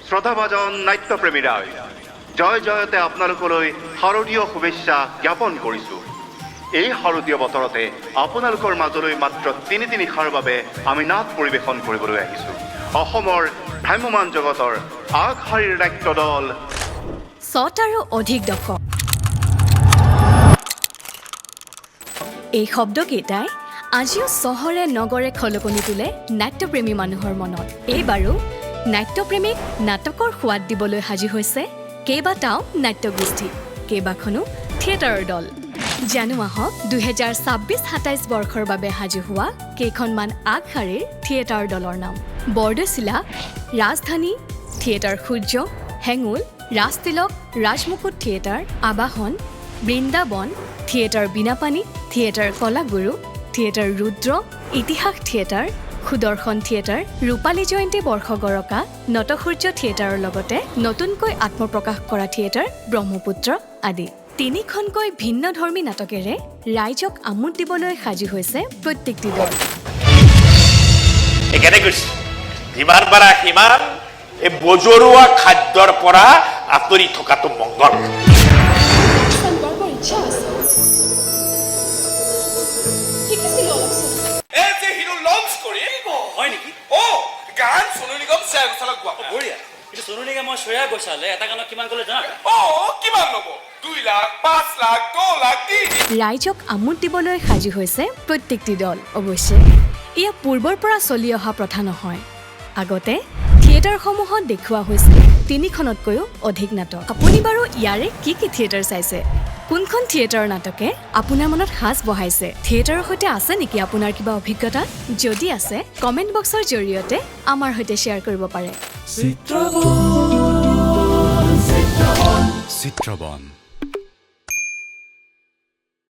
শ্ৰদ্ধাভাজন নাট্যপ্ৰেমী ৰাইজ, জয় জয়তে আপোনালোকলৈ শাৰদীয় শুভেচ্ছা জ্ঞাপন কৰিছোঁ। এই শাৰদীয় বতৰতে আপোনালোকৰ মাজলৈ মাত্ৰ তিনিষাৰ বাবে আমি নাট পৰিৱেশন কৰিবলৈ আহিছোঁ। অসমৰ ভ্ৰাম্যমান জগতৰ আগশাৰীৰ নাট্য দল ৬টাৰো অধিক দশক। এই শব্দকেইটাই আজিও চহৰে নগৰে খলকনি তোলে নাট্যপ্ৰেমী মানুহৰ মনত। এইবাৰো নাট্যপ্ৰেমীক নাটকৰ সোৱাদ দিবলৈ সাজু হৈছে কেইবাটাও নাট্যগোষ্ঠী, কেইবাখনো থিয়েটাৰৰ দল। জানো আহক ২০২৬-২৭ বৰ্ষৰ বাবে সাজু হোৱা কেইখনমান আগশাৰীৰ থিয়েটাৰ দলৰ নাম। বৰদৈচিলা, ৰাজধানী, থিয়েটাৰ সূৰ্য, হেঙুল, ৰাজতিলক, ৰাজমুকুট থিয়েটাৰ, আবাহন, বৃন্দাবন, থিয়েটাৰ বীণাপানী, থিয়েটাৰ কলাগুৰু, থিয়েটাৰ ৰুদ্ৰ, ইতিহাস থিয়েটাৰ, সুদৰ্শন থিয়েটাৰ, ৰূপালী জয়ন্তী বৰ্ষগৰকা, নটসূৰ্য থিয়েটাৰৰ লগতে নতুনকৈ আত্মপ্ৰকাশ কৰা থিয়েটাৰ ব্ৰহ্মপুত্ৰ আদি। তিনিখনকৈ ভিন্নধৰ্মী নাটকেৰে ৰাইজক আমোদ দিবলৈ সাজু হৈছে প্ৰত্যেকটি দল। যিমান পাৰা সিমান এই বজৰুৱা খাদ্যৰ পৰা আঁতৰি থকাটো মংগল। সোণু নিগমৰ শ্ৰেয়া ঘোষালে এটা গানত কিমান ক'লে জানা? কিমান ল'ব? 2 লাখ, 5 লাখ, 10 লাখ, 3 লাখ। ৰাইজক আমোদ দিবলৈ সাজু হৈছে প্ৰত্যেকটি দল। অৱশ্যে এয়া পূৰ্বৰ পৰা চলি অহা প্ৰথা নহয়। আগতে থিয়েটাৰসমূহত দেখুওৱা হৈছিল 3খনতকৈও অধিক নাটক। আপুনি বাৰু ইয়াৰে কি থিয়েটাৰ চাইছে? কোনখন থিয়েটাৰৰ নাটকে আপোনাৰ মনত সাজ বহাইছে? থিয়েটাৰৰ সৈতে আছে নেকি আপোনাৰ কিবা অভিজ্ঞতা? যদি আছে, কমেণ্ট বক্সৰ জৰিয়তে আমাৰ সৈতে শ্বেয়াৰ কৰিব পাৰে। চিত্ৰবন